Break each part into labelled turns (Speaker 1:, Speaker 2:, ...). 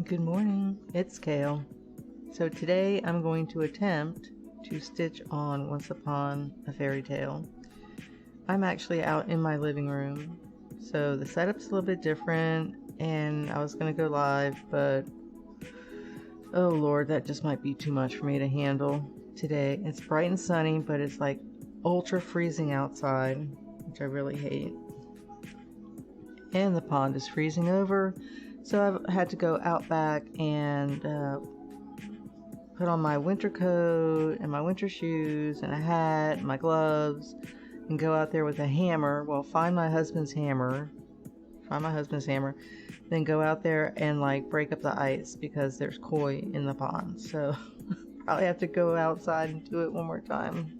Speaker 1: Good morning, it's Cail. So today I'm going to attempt to stitch on Once Upon a Fairy Tale. I'm actually out in my living room, so the setup's a little bit different, and I was going to go live, but oh lord, that just might be too much for me to handle today. It's bright and sunny, but it's like ultra freezing outside, which I really hate. And the pond is freezing over. So I've had to go out back and put on my winter coat and my winter shoes and a hat and my gloves and go out there with a hammer. Well, find my husband's hammer, then go out there and like break up the ice because there's koi in the pond. So probably have to go outside and do it one more time.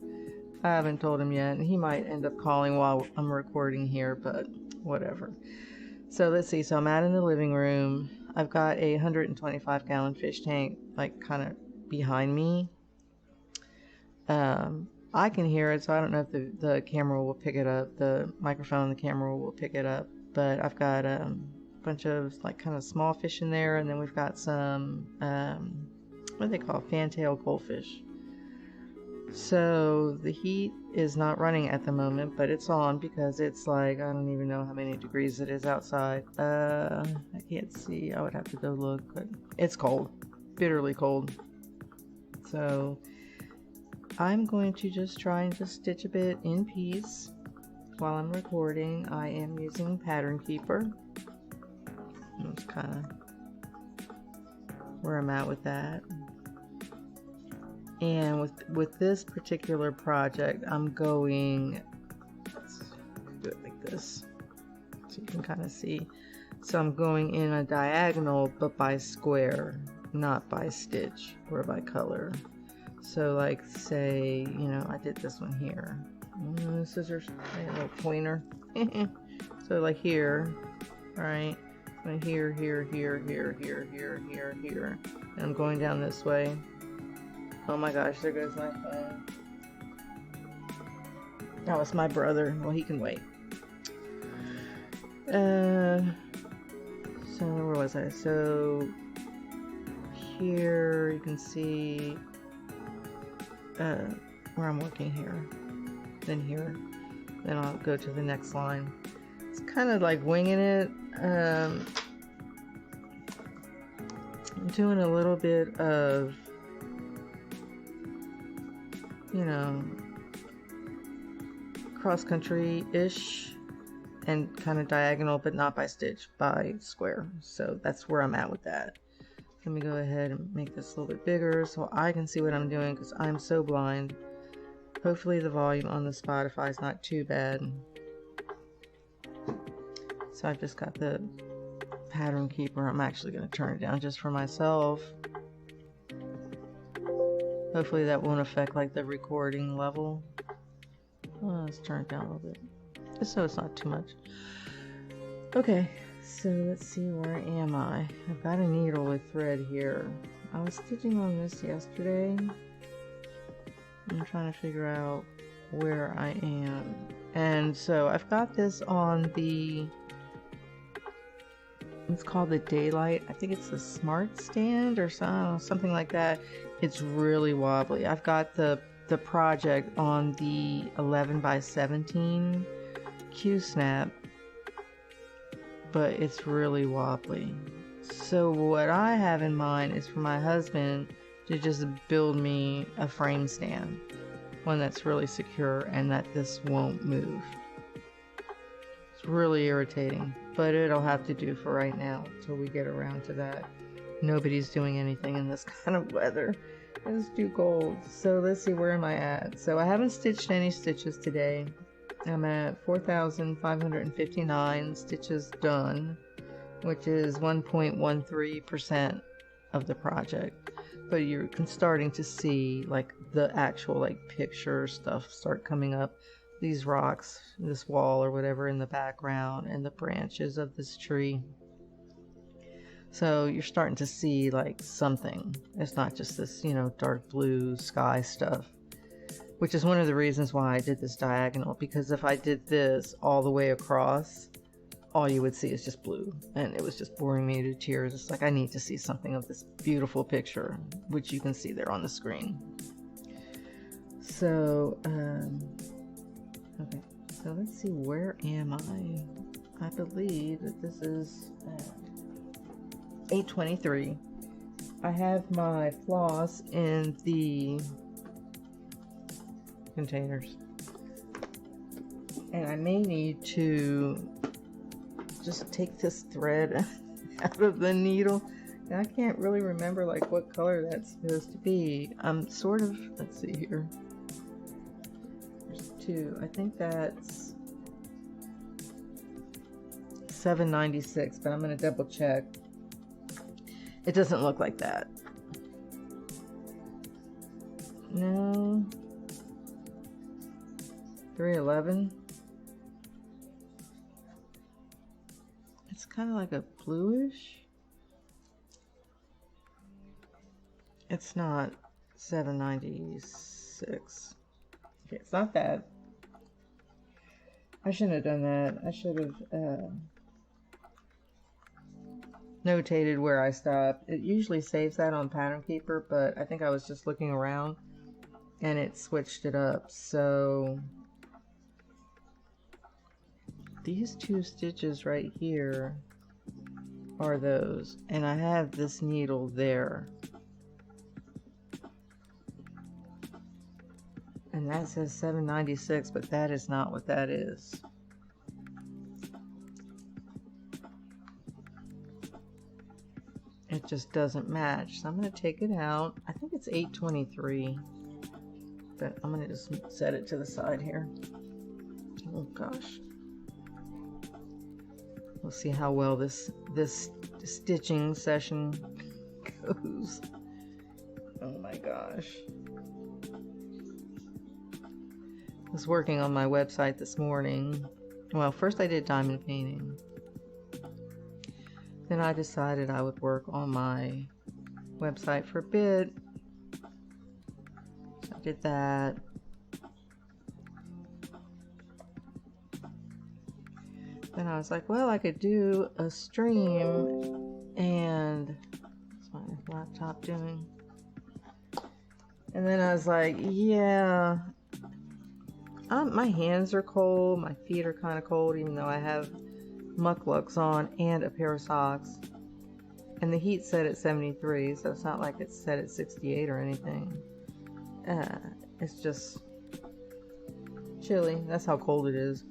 Speaker 1: I haven't told him yet, and he might end up calling while I'm recording here, but whatever. So let's see, so I'm out in the living room. I've got a 125-gallon fish tank like kind of behind me. I can hear it, so I don't know if the camera will pick it up, the microphone, the camera will pick it up, but I've got a bunch of like kind of small fish in there, and then we've got some, what do they call, fantail goldfish. So the heat is not running at the moment, but it's on because it's like, I don't even know how many degrees it is outside. I can't see, I would have to go look, but it's cold, bitterly cold. So I'm going to just try and just stitch a bit in peace while I'm recording. I am using Pattern Keeper. That's kind of where I'm at with that. And with this particular project, I'm going, let's do it like this so you can kind of see. So I'm going in a diagonal, but by square, not by stitch or by color. So like say, you know, I did this one here. Scissors, a little pointer. So like here, right? So here, here, here, here, here, here, here, here. And I'm going down this way. Oh my gosh, there goes my phone. Oh, it's my brother. Well, he can wait. So where was I? So here you can see where I'm working here. Then here. Then I'll go to the next line. It's kind of like winging it. I'm doing a little bit of, you know, cross-country-ish and kind of diagonal, but not by stitch, by square. So that's where I'm at with that. Let me go ahead and make this a little bit bigger so I can see what I'm doing because I'm so blind. Hopefully the volume on the Spotify is not too bad. So I've just got the Pattern Keeper. I'm actually going to turn it down just for myself. Hopefully that won't affect like the recording level. Oh, let's turn it down a little bit just so it's not too much. Okay, so let's see, where am I? I've got a needle with thread here. I was stitching on this yesterday. I'm trying to figure out where I am. And so I've got this on the, it's called the Daylight. I think it's the Smart Stand or something like that. It's really wobbly. I've got the project on the 11 by 17 Q-snap, but it's really wobbly. So what I have in mind is for my husband to just build me a frame stand, one that's really secure and that this won't move. It's really irritating, but it'll have to do for right now until we get around to that. Nobody's doing anything in this kind of weather. It's too cold. So let's see, where am I at? So I haven't stitched any stitches today. I'm at 4,559 stitches done, which is 1.13% of the project. But you're starting to see like the actual like picture stuff start coming up. These rocks, this wall or whatever in the background, and the branches of this tree. So you're starting to see like something. It's not just this, you know, dark blue sky stuff, which is one of the reasons why I did this diagonal, because if I did this all the way across, all you would see is just blue, and it was just boring me to tears. It's like, I need to see something of this beautiful picture, which you can see there on the screen. So okay, so let's see, where am I believe that this is 823. I have my floss in the containers, and I may need to just take this thread out of the needle. And I can't really remember like what color that's supposed to be. I'm sort of, let's see here, there's two. I think that's 796, but I'm going to double check. It doesn't look like that. No. 311. It's kind of like a bluish. It's not 796. Okay, it's not that. I shouldn't have done that. I should have notated where I stopped. It usually saves that on Pattern Keeper, but I think I was just looking around and it switched it up. So these two stitches right here are those, and I have this needle there, and that says 796, but that is not what that is. It just doesn't match, so I'm going to take it out. I think it's 823, but I'm going to just set it to the side here. Oh gosh. We'll see how well this stitching session goes. Oh my gosh. I was working on my website this morning. Well, first I did diamond painting. Then I decided I would work on my website for a bit. So I did that. Then I was like, well, I could do a stream, and what's my laptop doing? And then I was like, yeah, my hands are cold, my feet are kind of cold, even though I have mucklucks on and a pair of socks. And the heat's set at 73, so it's not like it's set at 68 or anything. It's just chilly. That's how cold it is.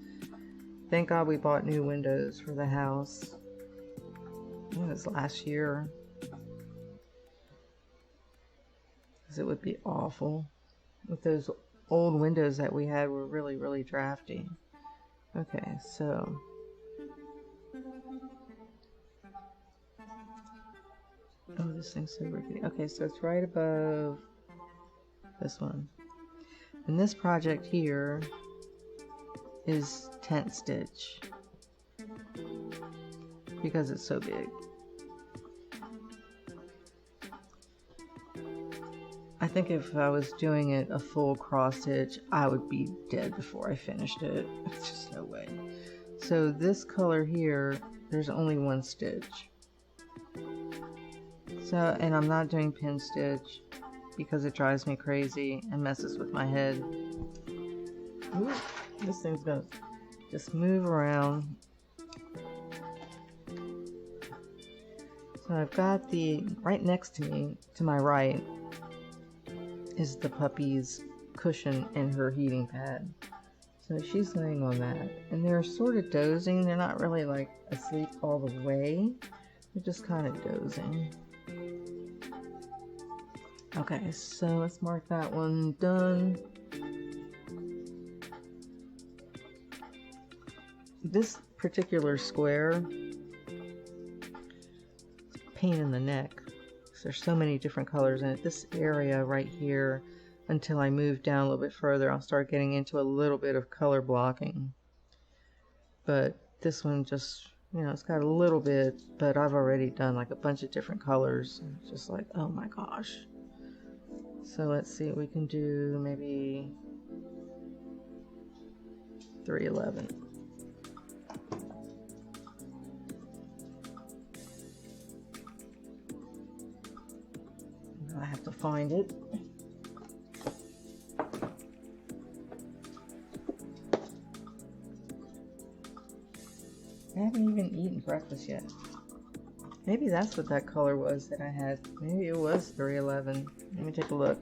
Speaker 1: Thank God we bought new windows for the house. It was last year. Because it would be awful. With those old windows that we had were really, really drafty. Okay, so oh, this thing's so rickety. Okay, so it's right above this one. And this project here is tent stitch because it's so big. I think if I was doing it a full cross stitch, I would be dead before I finished it. There's just no way. So this color here, there's only one stitch. So, and I'm not doing pin stitch because it drives me crazy and messes with my head. Ooh, this thing's gonna just move around. So I've got the, right next to me, to my right, is the puppy's cushion and her heating pad. So she's laying on that. And they're sort of dozing. They're not really like asleep all the way. They're just kind of dozing. Okay, so let's mark that one done. This particular square, pain in the neck. There's so many different colors in it. This area right here, until I move down a little bit further, I'll start getting into a little bit of color blocking. But this one just, you know, it's got a little bit, but I've already done like a bunch of different colors. It's just like, oh my gosh. So let's see, we can do maybe 311. I have to find it. I haven't even eaten breakfast yet. Maybe that's what that color was that I had. Maybe it was 311. Let me take a look.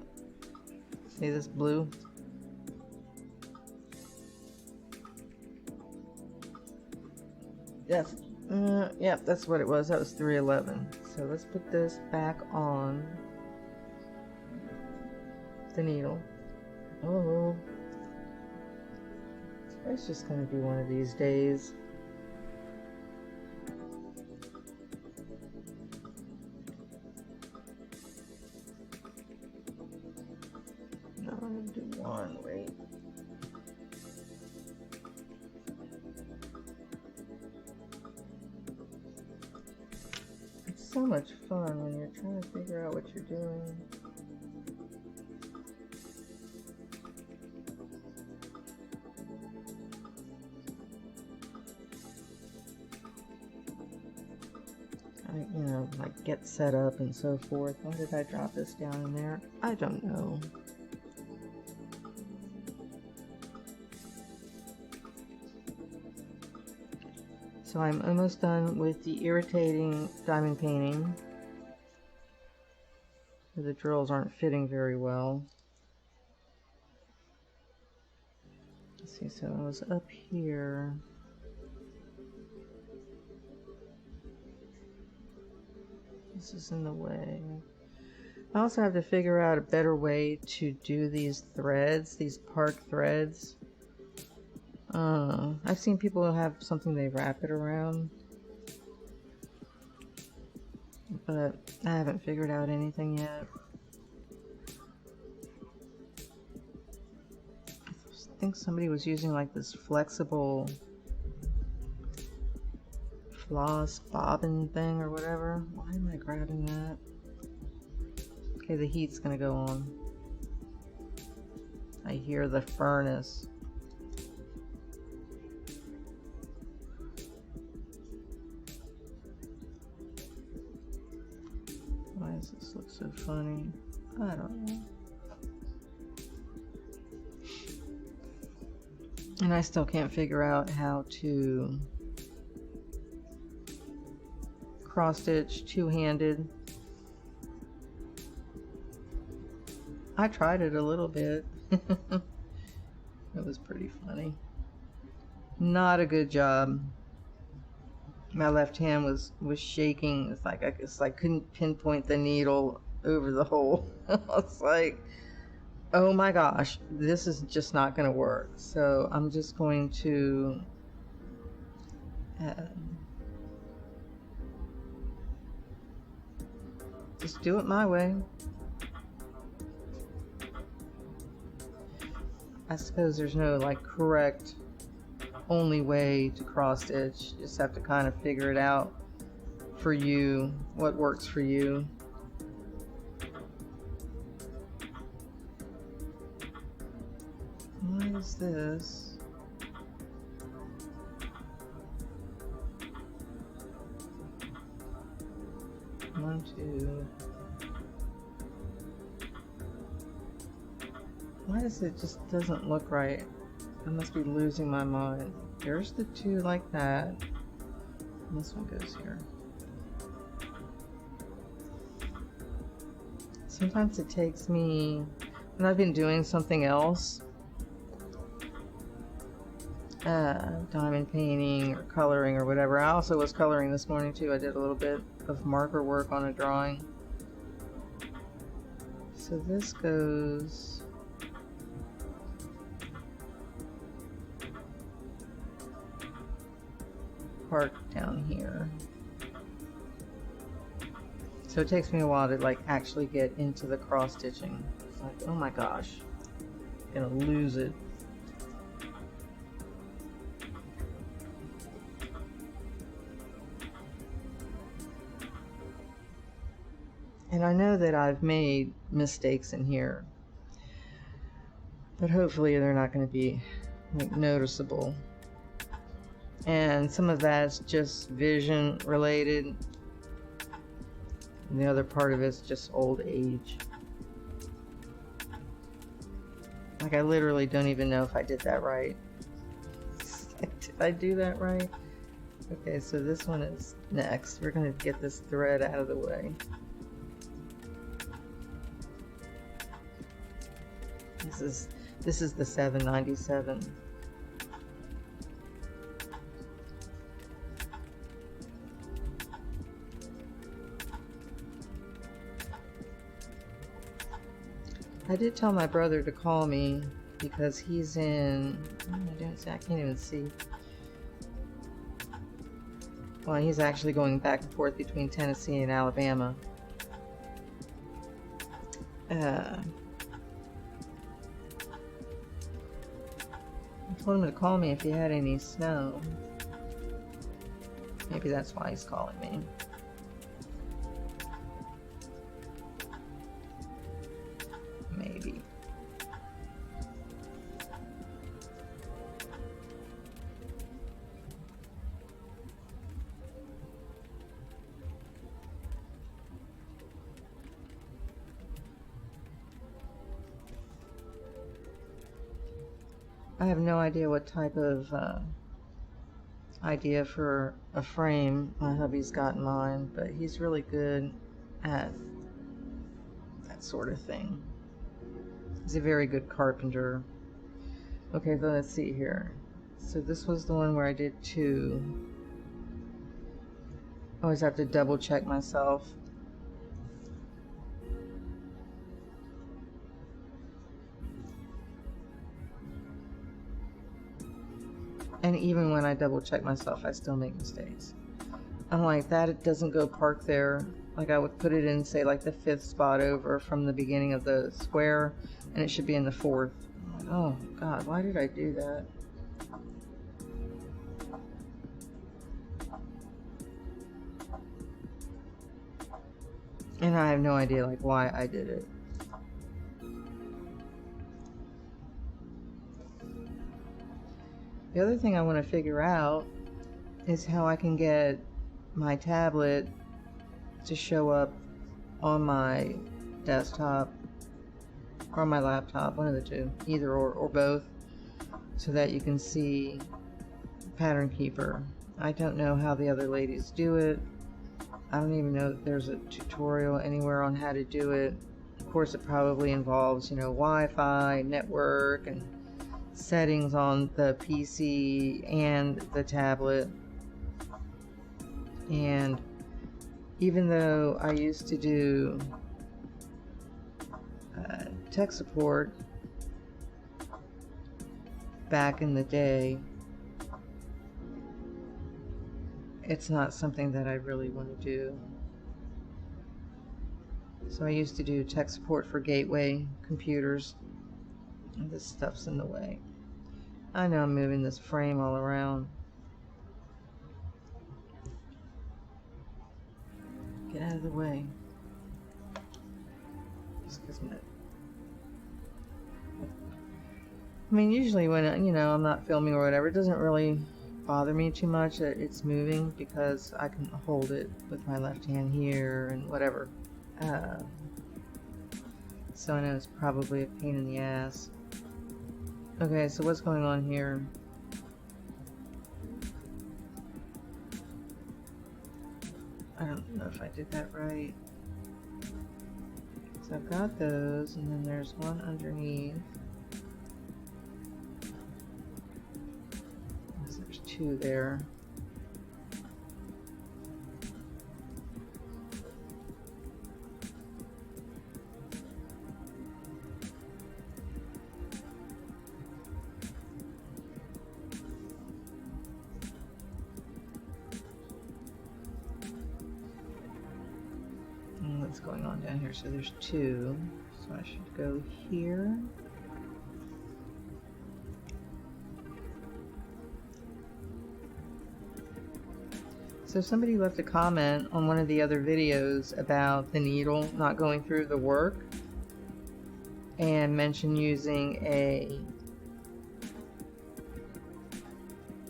Speaker 1: See this blue? Yes. Yeah, that's what it was. That was 311. So let's put this back on the needle. Oh. It's just going to be one of these days. No, I'm going to do one. Wait. It's so much fun when you're trying to figure out what you're doing. You know, like get set up and so forth. Why did I drop this down in there? I don't know. So I'm almost done with the irritating diamond painting. The drills aren't fitting very well. Let's see, so I was up here. This is in the way. I also have to figure out a better way to do these threads, these park threads. I've seen people have something they wrap it around, but I haven't figured out anything yet. I think somebody was using like this flexible floss bobbin thing or whatever. Why am I grabbing that? Okay, the heat's gonna go on. I hear the furnace. Why does this look so funny? I don't know. And I still can't figure out how to cross stitch two-handed. I tried it a little bit. It was pretty funny. Not a good job. My left hand was shaking. It's like I couldn't pinpoint the needle over the hole. It's like, oh my gosh, this is just not going to work. So I'm just going to just do it my way. I suppose there's no like correct only way to cross stitch. You just have to kind of figure it out for you, what works for you. What is this? One, two. Why does it just doesn't look right? I must be losing my mind. There's the two like that. And this one goes here. Sometimes it takes me, when I've been doing something else, diamond painting or coloring or whatever. I also was coloring this morning too. I did a little bit of marker work on a drawing. So this goes parked down here. So it takes me a while to like actually get into the cross stitching. It's like, oh my gosh, I'm gonna lose it. And I know that I've made mistakes in here, but hopefully they're not going to be like, noticeable. And some of that's just vision related. And the other part of it's just old age. Like, I literally don't even know if I did that right. Did I do that right? Okay, so this one is next. We're going to get this thread out of the way. This is the 797. I did tell my brother to call me because he's in, I can't even see. Well, he's actually going back and forth between Tennessee and Alabama. I told him to call me if he had any snow. Maybe that's why he's calling me. Maybe. I have no idea what type of idea for a frame my hubby's got in mind, but he's really good at that sort of thing. He's a very good carpenter. Okay, so let's see here. So this was the one where I did 2. I always have to double check myself. And even when I double check myself, I still make mistakes. I'm like, that it doesn't go park there. Like, I would put it in, say, like the 5th spot over from the beginning of the square, and it should be in the 4th. I'm like, oh God, why did I do that? And I have no idea, like, why I did it. The other thing I want to figure out is how I can get my tablet to show up on my desktop or on my laptop, one of the two, either or both, so that you can see Pattern Keeper. I don't know how the other ladies do it. I don't even know if there's a tutorial anywhere on how to do it. Of course, it probably involves, you know, Wi-Fi, network, and settings on the PC and the tablet. And even though I used to do tech support back in the day, it's not something that I really want to do. So I used to do tech support for gateway computers. And this stuff's in the way. I know I'm moving this frame all around. Get out of the way. Just 'cause I mean, usually when, you know, I'm not filming or whatever, it doesn't really bother me too much that it's moving because I can hold it with my left hand here and whatever. So I know it's probably a pain in the ass. Okay, so what's going on here? I don't know if I did that right. So I've got those, and then there's one underneath. There's 2 there. What's going on down here? So there's 2, so I should go here. So somebody left a comment on one of the other videos about the needle not going through the work and mentioned using a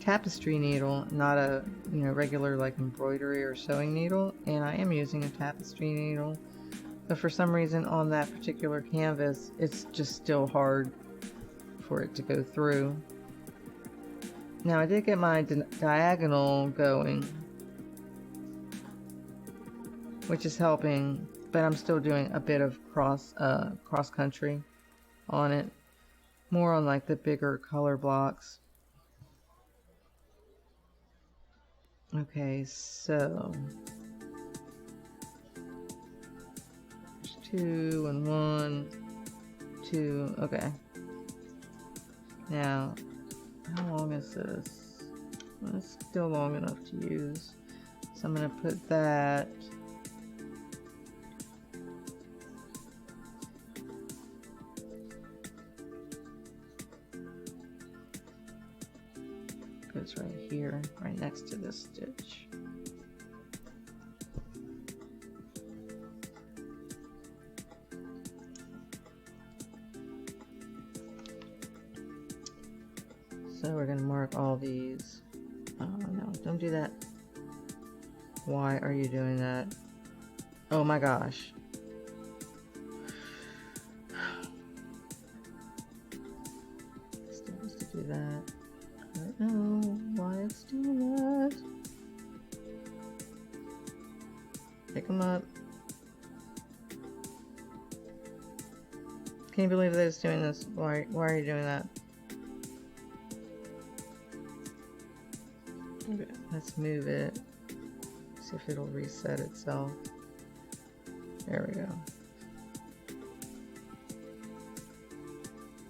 Speaker 1: tapestry needle, not a, you know, regular like embroidery or sewing needle, and I am using a tapestry needle, but for some reason on that particular canvas it's just still hard for it to go through. Now I did get my diagonal going, which is helping, but I'm still doing a bit of cross country on it, more on like the bigger color blocks. Okay, so 2 and 1, 2. Okay. Now, how long is this? Well, it's still long enough to use. So I'm going to put that. Goes right here, right next to this stitch. So we're going to mark all these. Oh no, don't do that. Why are you doing that? Oh my gosh. Still has to do that. I don't know why it's doing that. Pick them up. Can you believe that it's doing this? Why are you doing that? Okay, let's move it. See if it'll reset itself. There we go.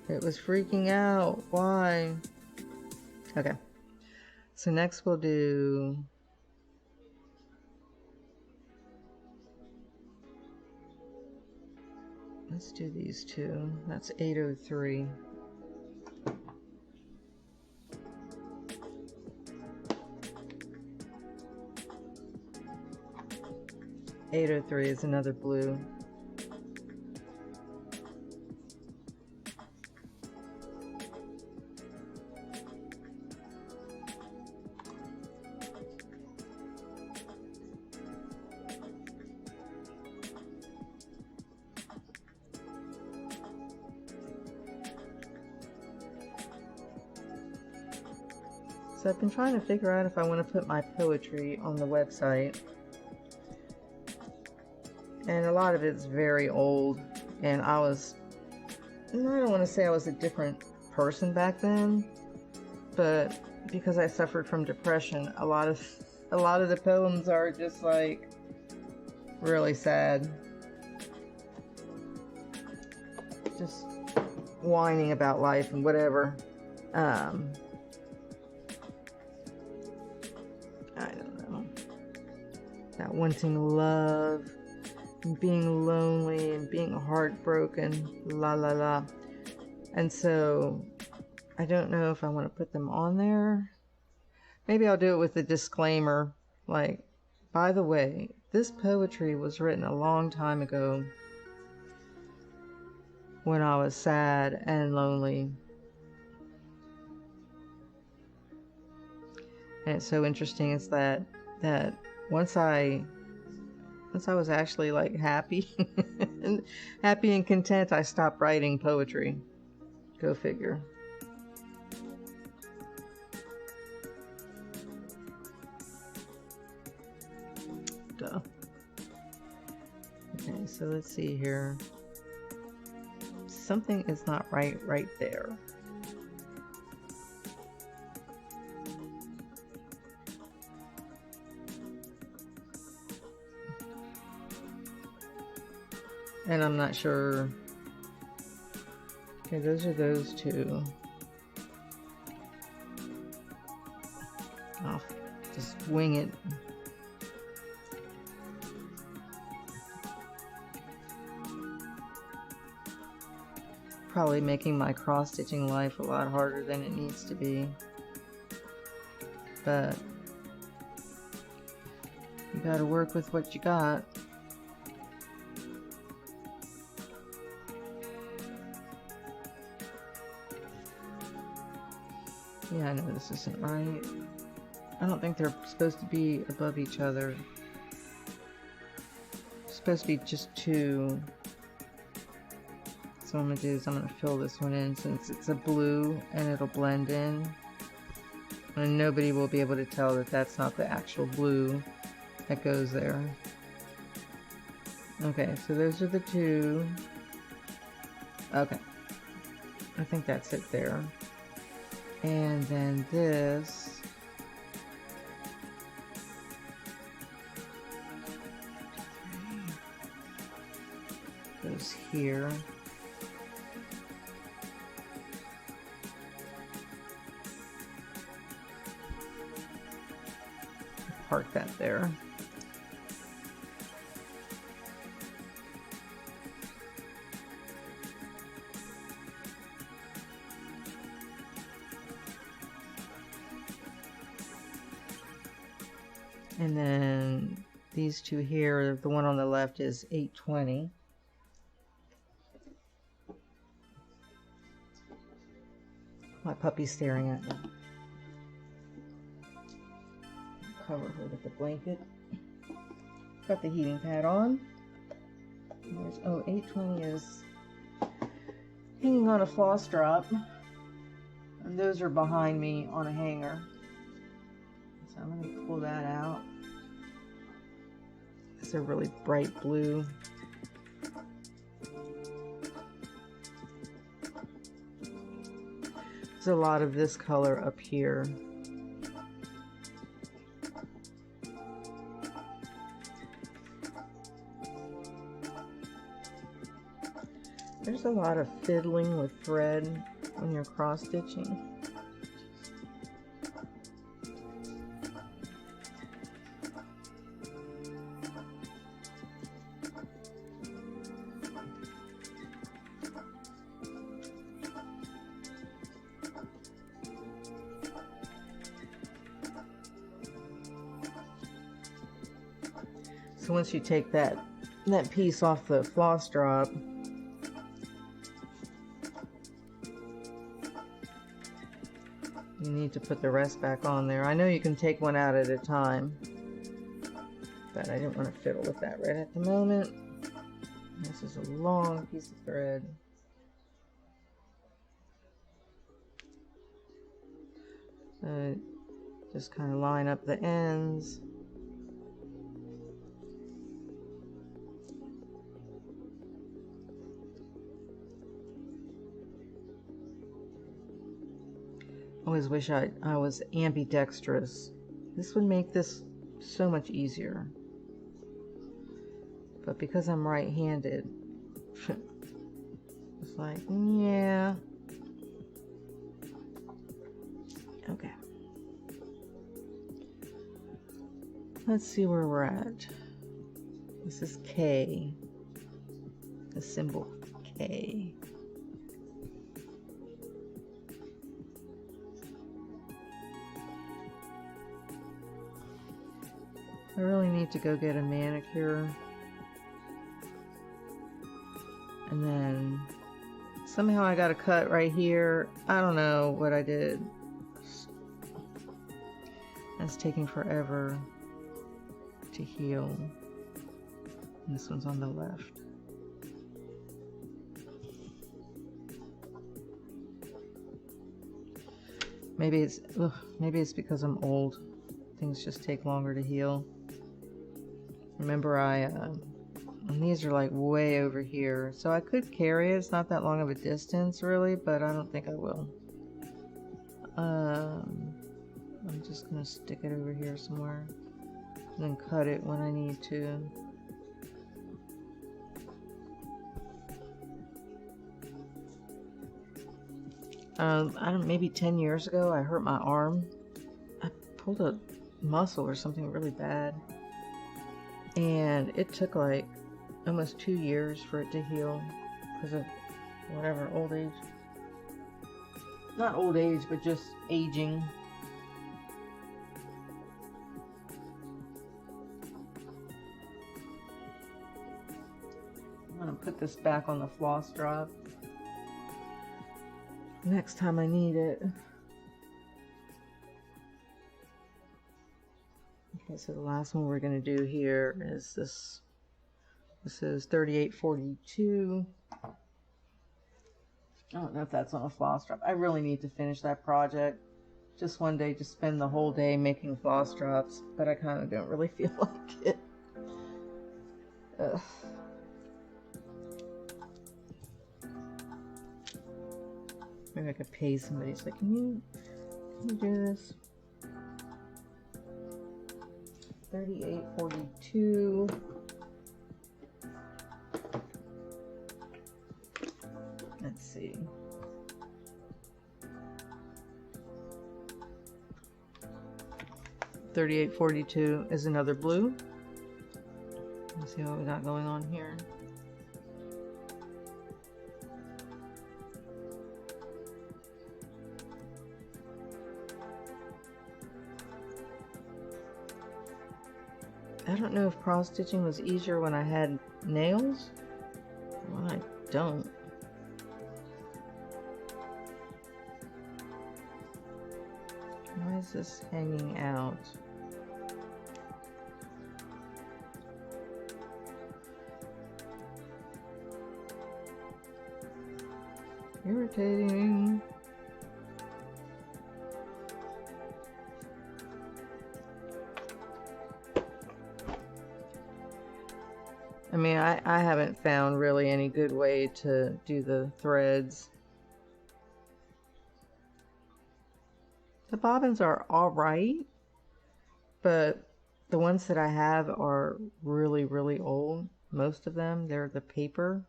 Speaker 1: It was freaking out. Why? Okay. So next we'll do... Let's do these two. That's 803. .803 is another blue. So I've been trying to figure out if I want to put my poetry on the website. And a lot of it's very old, and I don't want to say I was a different person back then, but because I suffered from depression, a lot of the poems are just like really sad. Just whining about life and whatever. I don't know. About wanting love, and being lonely and being heartbroken, la la la. And so I don't know if I want to put them on there. Maybe I'll do it with a disclaimer, like, by the way, this poetry was written a long time ago when I was sad and lonely. And it's so interesting is that once I was actually like happy and happy and content, I stopped writing poetry. Go figure. Duh. Okay, so let's see here. Something is not right there. And I'm not sure. Okay, those are those two. I'll just wing it. Probably making my cross-stitching life a lot harder than it needs to be. But you gotta work with what you got. Yeah, I know this isn't right. I don't think they're supposed to be above each other. It's supposed to be just two. So what I'm going to do is I'm going to fill this one in since it's a blue and it'll blend in. And nobody will be able to tell that that's not the actual blue that goes there. Okay, so those are the two. Okay. I think that's it there. And then this. Goes here. Park that there. And then these two here, the one on the left is 820. My puppy's staring at me. Cover her with the blanket. Got the heating pad on. There's, oh, 820 is hanging on a floss drop. And those are behind me on a hanger. So I'm going to pull that out. It's a really bright blue. There's a lot of this color up here. There's a lot of fiddling with thread when you're cross stitching. So once you take that piece off the floss drop, you need to put the rest back on there. I know you can take one out at a time, but I didn't want to fiddle with that right at the moment. This is a long piece of thread. So just kind of line up the ends. I always wish I was ambidextrous. This would make this so much easier. But because I'm right-handed, it's like, yeah. Okay. Let's see where we're at. This is K. The symbol K. I really need to go get a manicure. And then somehow I got a cut right here. I don't know what I did. That's taking forever to heal. And this one's on the left. Maybe it's because I'm old. Things just take longer to heal. Remember, and these are like way over here, so I could carry it. It's not that long of a distance, really, but I don't think I will. I'm just gonna stick it over here somewhere, and then cut it when I need to. I don't. Maybe 10 years ago, I hurt my arm. I pulled a muscle or something really bad. And it took like almost 2 years for it to heal because of whatever, old age. Not old age, but just aging. I'm gonna put this back on the floss drop next time I need it. Okay, so the last one we're going to do here is this. This is 3842. I don't know if that's on a floss drop. I really need to finish that project. Just one day, just spend the whole day making floss drops, but I kind of don't really feel like it. Ugh. Maybe I could pay somebody. It's like, can you do this? 3842. Let's see. $38.42 is another blue. Let's see what we got going on here. I don't know if cross stitching was easier when I had nails. Well, I don't. Why is this hanging out? Irritating. I mean, I haven't found really any good way to do the threads. The bobbins are alright, but the ones that I have are really, really old. Most of them, they're the paper.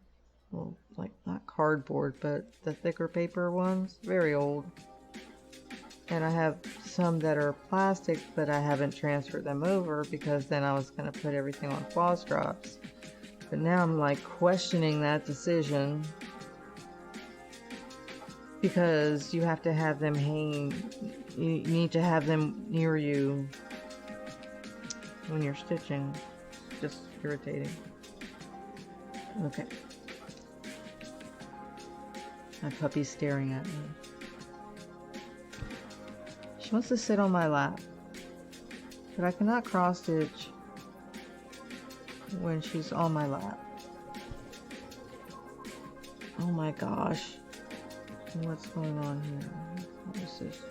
Speaker 1: Well, like not cardboard, but the thicker paper ones. Very old. And I have some that are plastic, but I haven't transferred them over because then I was going to put everything on floss drops. But now I'm like questioning that decision because you have to have them hanging. You need to have them near you when you're stitching. Just irritating. Okay. My puppy's staring at me. She wants to sit on my lap, but I cannot cross stitch when she's on my lap. Oh my gosh. What's going on here? What is this?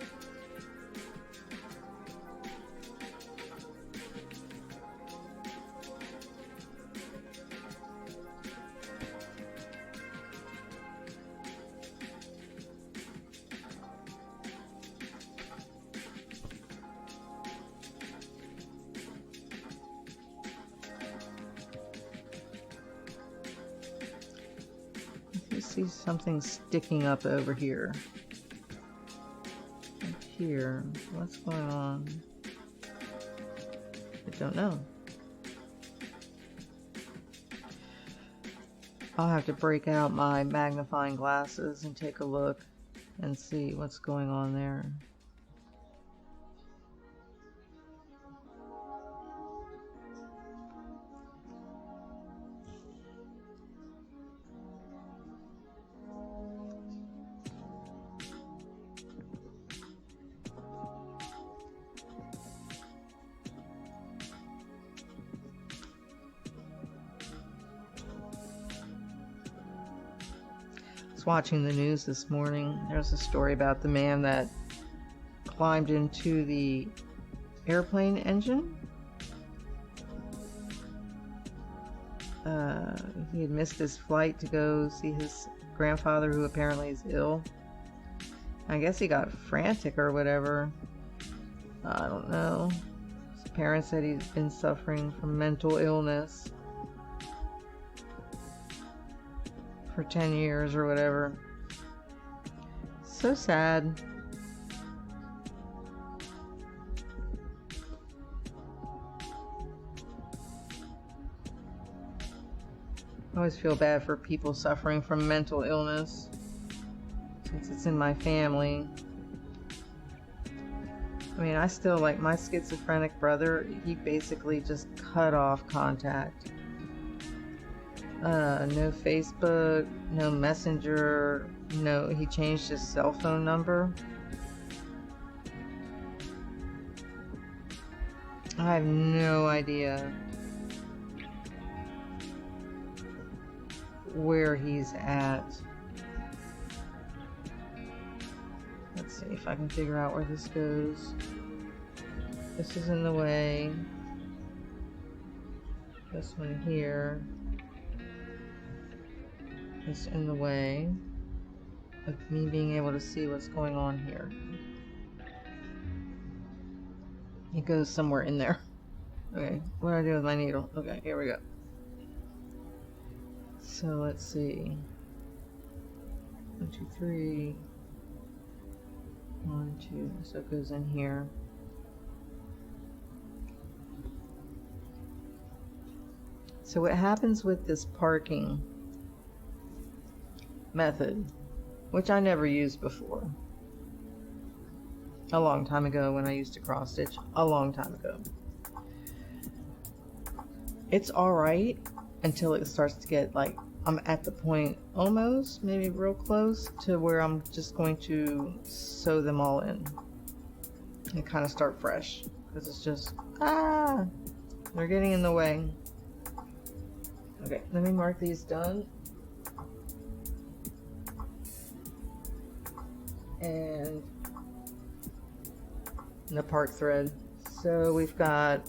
Speaker 1: See something sticking up over here. Up here. What's going on? I don't know. I'll have to break out my magnifying glasses and take a look and see what's going on there. Watching the news this morning, there's a story about the man that climbed into the airplane engine. He had missed his flight to go see his grandfather, who apparently is ill. I guess he got frantic or whatever. I don't know. His parents said he's been suffering from mental illness for 10 years or whatever. So sad. I always feel bad for people suffering from mental illness since it's in my family. I mean, I still like my schizophrenic brother. He basically just cut off contact. No Facebook, no Messenger, no, he changed his cell phone number. I have no idea where he's at. Let's see if I can figure out where this goes. This is in the way. This one here is in the way of me being able to see what's going on here. It goes somewhere in there. Okay, what do I do with my needle? Okay, here we go. So let's see. 1, 2, 3. 1, 2. So it goes in here. So what happens with this parking method, which I never used before, a long time ago when I used to cross stitch, a long time ago. It's alright until it starts to get like, I'm at the point almost, maybe real close to where I'm just going to sew them all in and kind of start fresh, because it's just, they're getting in the way. Okay, let me mark these done. And the part thread. So we've got,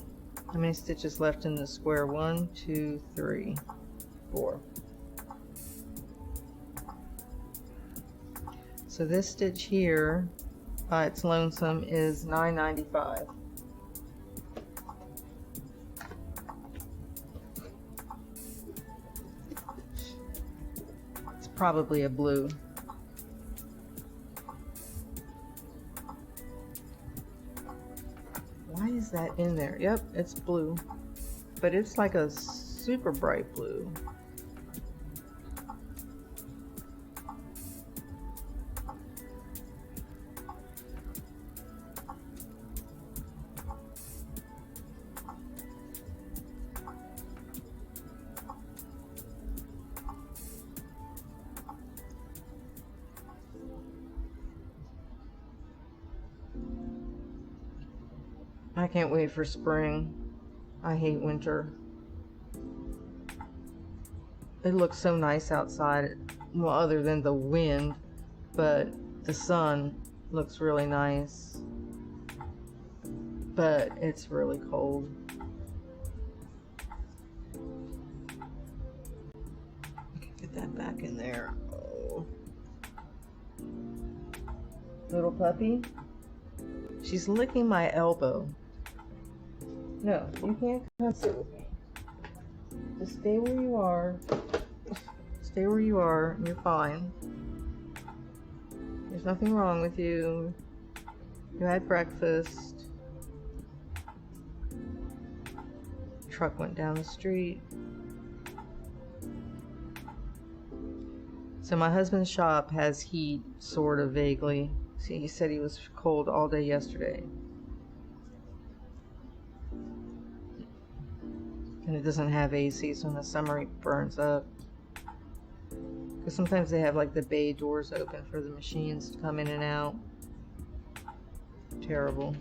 Speaker 1: how many stitches left in the square? 1, 2, 3, 4. So this stitch here, by its lonesome, is $9.95. It's probably a blue. Why is that in there? Yep, it's blue, but it's like a super bright blue. I can't wait for spring. I hate winter. It looks so nice outside, well, other than the wind, but the sun looks really nice. But it's really cold. Get that back in there. Oh. Little puppy. She's licking my elbow. No, you can't come sit with me. Just stay where you are. Stay where you are, and you're fine. There's nothing wrong with you. You had breakfast. Truck went down the street. So my husband's shop has heat, sort of vaguely. See, he said he was cold all day yesterday. And it doesn't have AC, so in the summer it burns up. Because sometimes they have like the bay doors open for the machines to come in and out. Terrible.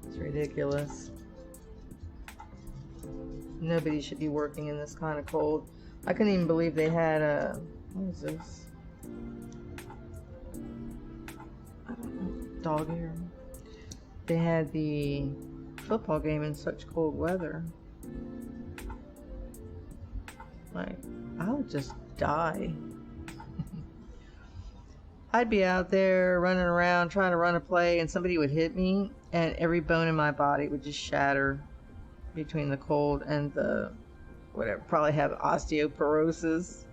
Speaker 1: It's ridiculous. Nobody should be working in this kind of cold. I couldn't even believe they had a, what is this? I don't know, dog hair. They had the football game in such cold weather. Like, I would just die. I'd be out there running around trying to run a play, and somebody would hit me, and every bone in my body would just shatter between the cold and the whatever. Probably have osteoporosis.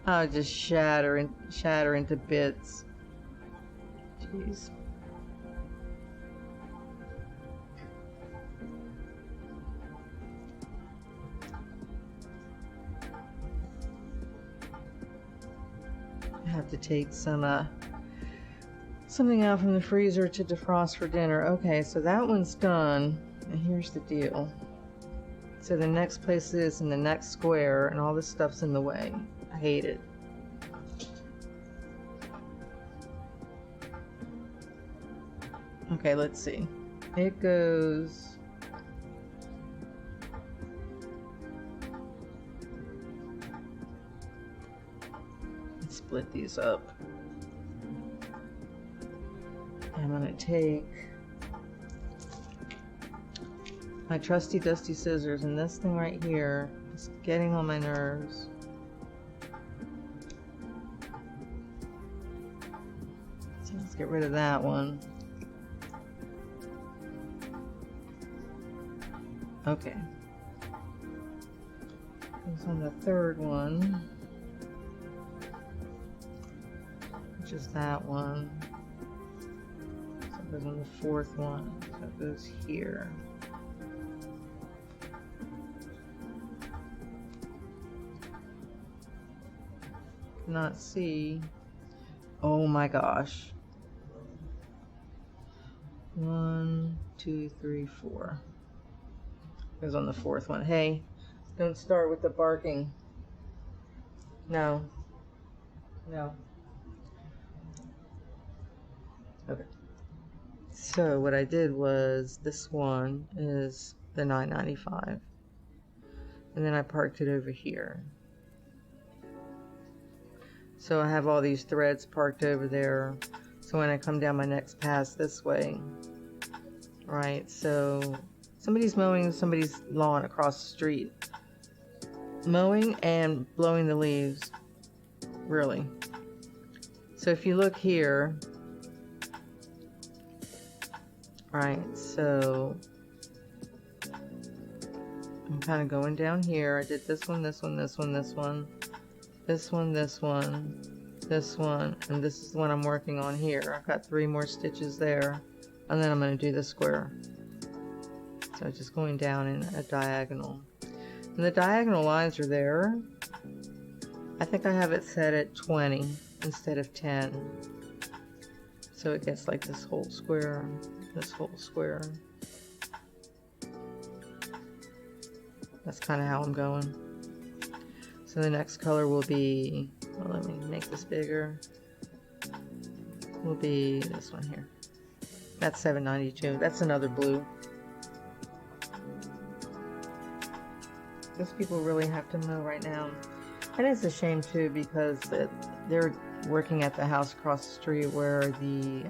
Speaker 1: I would just shatter into bits. Jeez. I have to take some something out from the freezer to defrost for dinner. Okay, so that one's done. And here's the deal. So the next place is in the next square, and all this stuff's in the way. I hate it. Okay, let's see. It goes... Let's split these up. I'm gonna take my trusty dusty scissors, and this thing right here is getting on my nerves. So let's get rid of that one. Okay. Goes on the third one, which is that one. So it goes on the fourth one. So it goes here. Not see. Oh my gosh. 1, 2, 3, 4. Goes on the fourth one. Hey, don't start with the barking. No. No. Okay. So what I did was, this one is the $9.95. And then I parked it over here. So I have all these threads parked over there. So when I come down my next pass this way, right? So somebody's mowing somebody's lawn across the street. Mowing and blowing the leaves. Really. So if you look here, right, so I'm kind of going down here. I did this one, this one, this one, this one, this one, this one, this one, and this is the one I'm working on here. I've got 3 more stitches there, and then I'm going to do the square. So just going down in a diagonal. And the diagonal lines are there. I think I have it set at 20 instead of 10. So it gets like this whole square, this whole square. That's kind of how I'm going. So the next color will be, well, let me make this bigger. Will be this one here. That's $7.92. That's another blue. Those people really have to mow right now. And it's a shame too, because they're working at the house across the street where the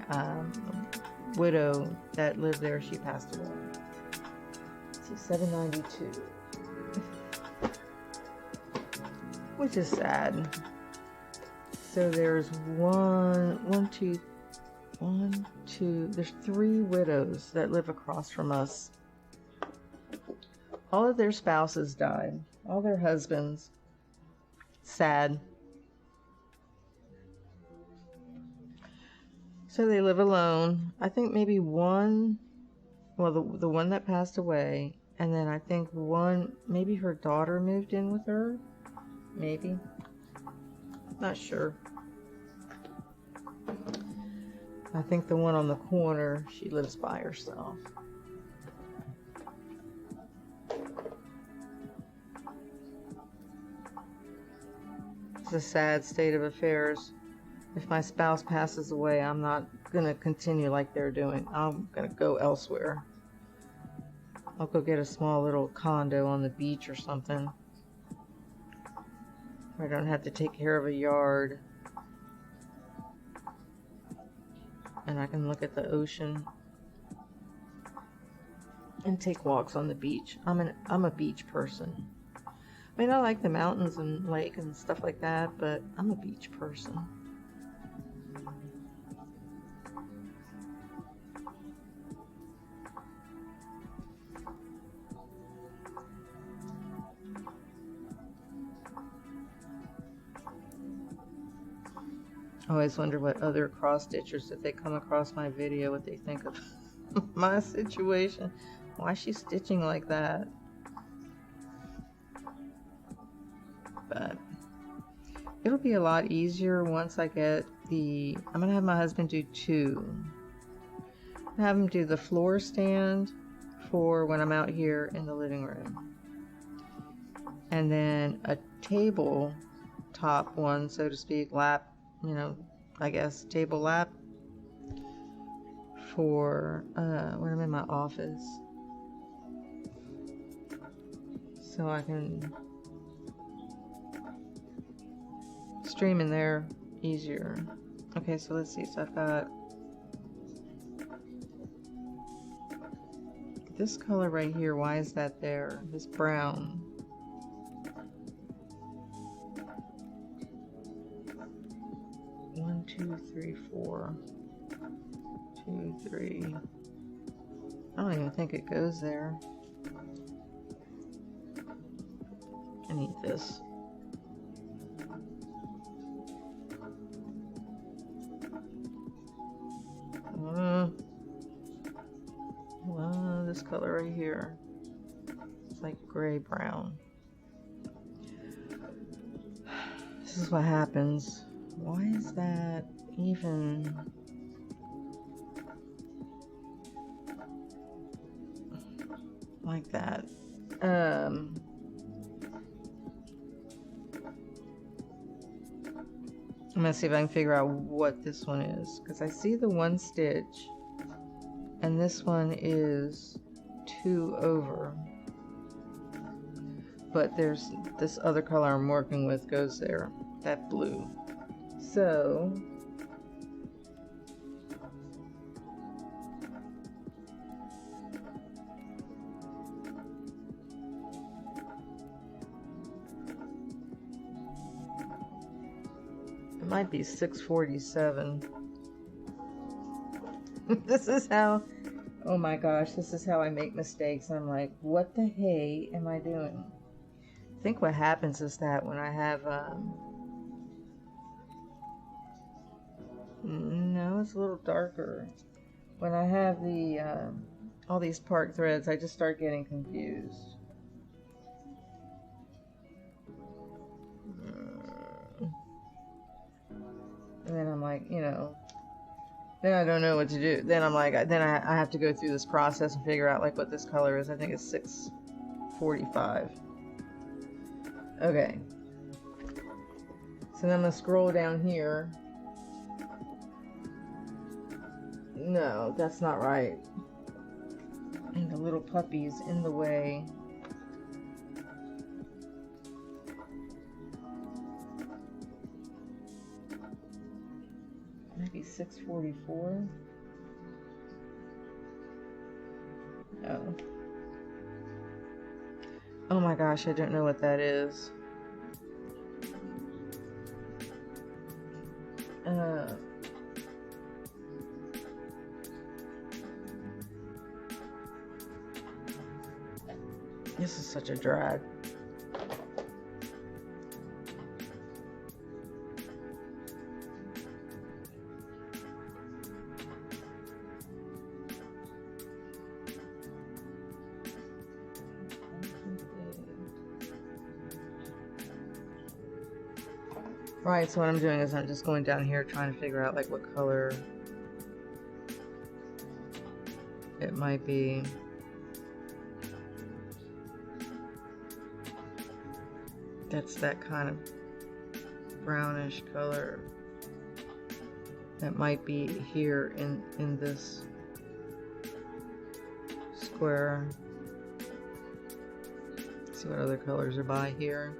Speaker 1: widow that lived there, she passed away. Let's see, $7.92. Which is sad. So there's there's 3 widows that live across from us. All of their spouses died. All their husbands. Sad. So they live alone. I think maybe one, well, the one that passed away, and then I think one, maybe her daughter moved in with her. Maybe. Not sure. I think the one on the corner, she lives by herself. It's a sad state of affairs. If my spouse passes away, I'm not going to continue like they're doing. I'm going to go elsewhere. I'll go get a small little condo on the beach or something. I don't have to take care of a yard. And I can look at the ocean and take walks on the beach. I'm a beach person. I mean, I like the mountains and lake and stuff like that, but I'm a beach person. I always wonder what other cross stitchers, if they come across my video, what they think of my situation. Why is she stitching like that? But it'll be a lot easier once I get the, I'm gonna have my husband do 2. Have him do the floor stand for when I'm out here in the living room, and then a table top one, so to speak, lap, you know, I guess table lap for when I'm in my office, so I can stream in there easier. Okay, so let's see. So I've got this color right here. Why is that there? This brown. One, two, three, four. 2, 3. I don't even think it goes there. I need this. This color right here. It's like gray brown. This is what happens. Why is that even? Like that. I'm gonna see if I can figure out what this one is, because I see the one stitch and this one is 2 over, but there's this other color I'm working with goes there, that blue. So it might be 647. This is how, oh my gosh, this is how I make mistakes. I'm like, what the hey am I doing? I think what happens is that when I have, no, it's a little darker. When I have the, all these part threads, I just start getting confused. And then I'm like, you know, then I don't know what to do. Then I'm like, then I have to go through this process and figure out like what this color is. I think it's 645. Okay. So then I'm gonna scroll down here. No, that's not right. And the little puppy's in the way. Maybe 644. No. Oh my gosh, I don't know what that is. This is such a drag. Right, so what I'm doing is I'm just going down here trying to figure out like what color it might be. That's that kind of brownish color that might be here in this square. Let's see what other colors are by here.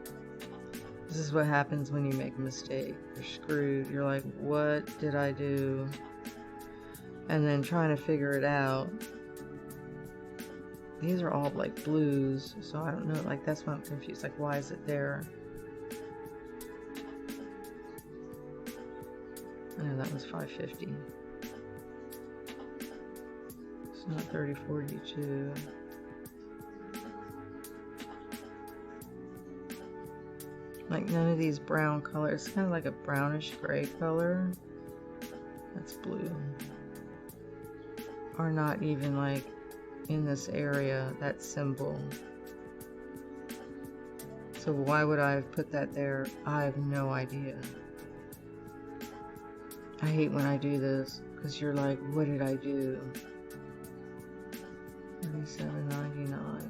Speaker 1: This is what happens when you make a mistake. You're screwed. You're like, what did I do? And then trying to figure it out. These are all like blues, so I don't know, like that's why I'm confused. Like, why is it there? I know that was 550. It's not 3042. Like none of these brown colors. It's kind of like a brownish gray color. That's blue. Are not even like in this area, that symbol. So why would I have put that there? I have no idea. I hate when I do this because you're like, what did I do? $37.99.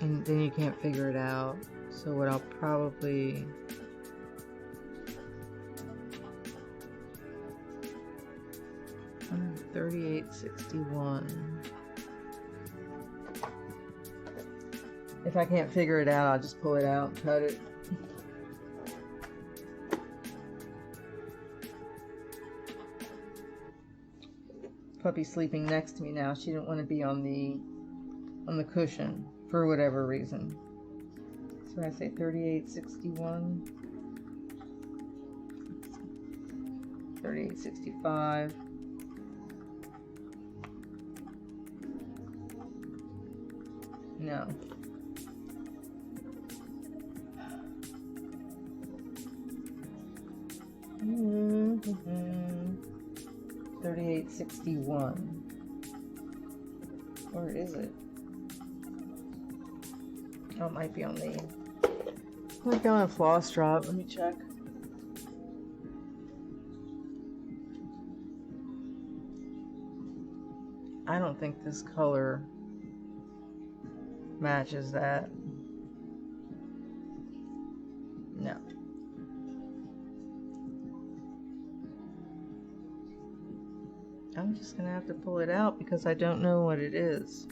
Speaker 1: And then you can't figure it out. So what I'll probably 3861. If I can't figure it out, I'll just pull it out and cut it. Puppy's sleeping next to me now. She didn't want to be on the cushion for whatever reason. So I say 3861, 3865. No. Mm-hmm. 3861. Where is it? Oh, it might be on the. Might be on a Flosstube. Let me check. I don't think this color matches that. No. I'm just gonna have to pull it out because I don't know what it is.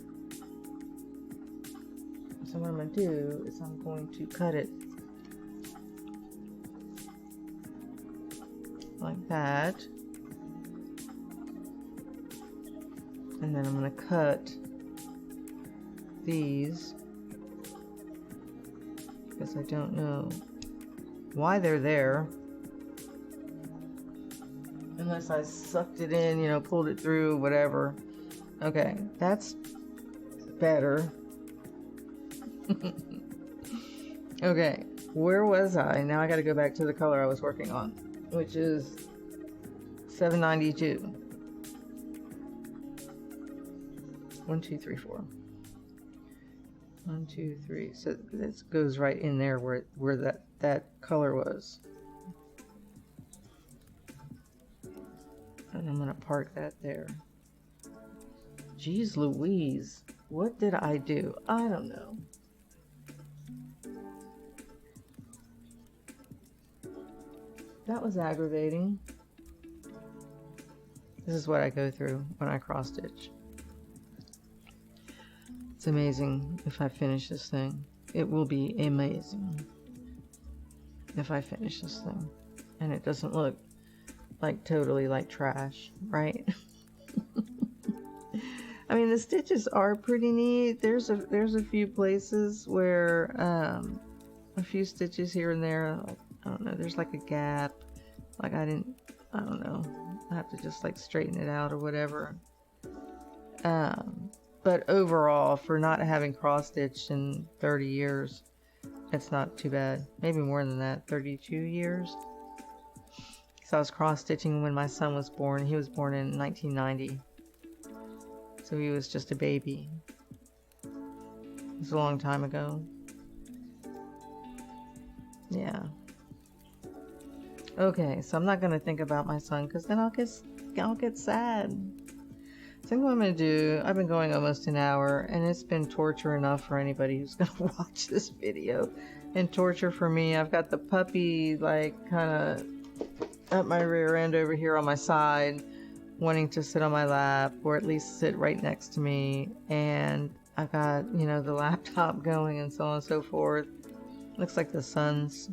Speaker 1: So what I'm gonna do is I'm going to cut it like that. And then I'm gonna cut these because I don't know why they're there. Unless I sucked it in, you know, pulled it through, whatever. Okay, that's better. Okay, where was I? Now I gotta go back to the color I was working on, which is 792. 1, 2, 3, 4. 1, 2, 3. So this goes right in there where that color was. And I'm gonna park that there. Jeez Louise, what did I do? I don't know. That was aggravating. This is what I go through when I cross stitch. It's amazing if I finish this thing. It will be amazing if I finish this thing. And it doesn't look like totally like trash, right? I mean, the stitches are pretty neat. There's a few places where a few stitches here and there, like, I don't know, there's like a gap, like I don't know, I have to just like straighten it out or whatever. But overall, for not having cross stitched in 30 years, it's not too bad. Maybe more than that, 32 years. So I was cross-stitching when my son was born. He was born in 1990. So he was just a baby. It was a long time ago. Yeah. Okay, so I'm not going to think about my son because then I'll get sad. So what I'm going to do, I've been going almost an hour and it's been torture enough for anybody who's going to watch this video. And torture for me, I've got the puppy like kind of at my rear end over here on my side, wanting to sit on my lap or at least sit right next to me, and I've got, you know, the laptop going and so on and so forth. Looks like the sun's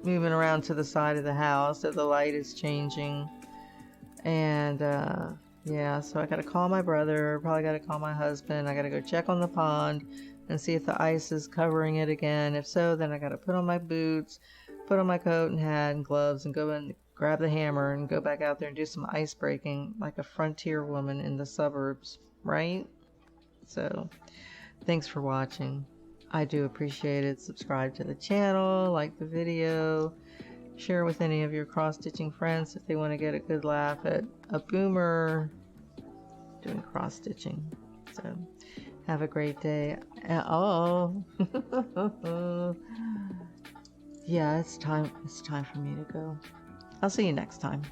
Speaker 1: moving around to the side of the house, so the light is changing, and yeah, so I gotta call my brother, probably gotta call my husband, I gotta go check on the pond and see if the ice is covering it again. If so, then I gotta put on my boots, put on my coat and hat and gloves and go and grab the hammer and go back out there and do some ice breaking like a frontier woman in the suburbs, right? So, thanks for watching. I do appreciate it. Subscribe to the channel, like the video, share with any of your cross-stitching friends if they want to get a good laugh at a boomer doing cross-stitching. So, have a great day. Oh. Yeah, it's time for me to go. I'll see you next time.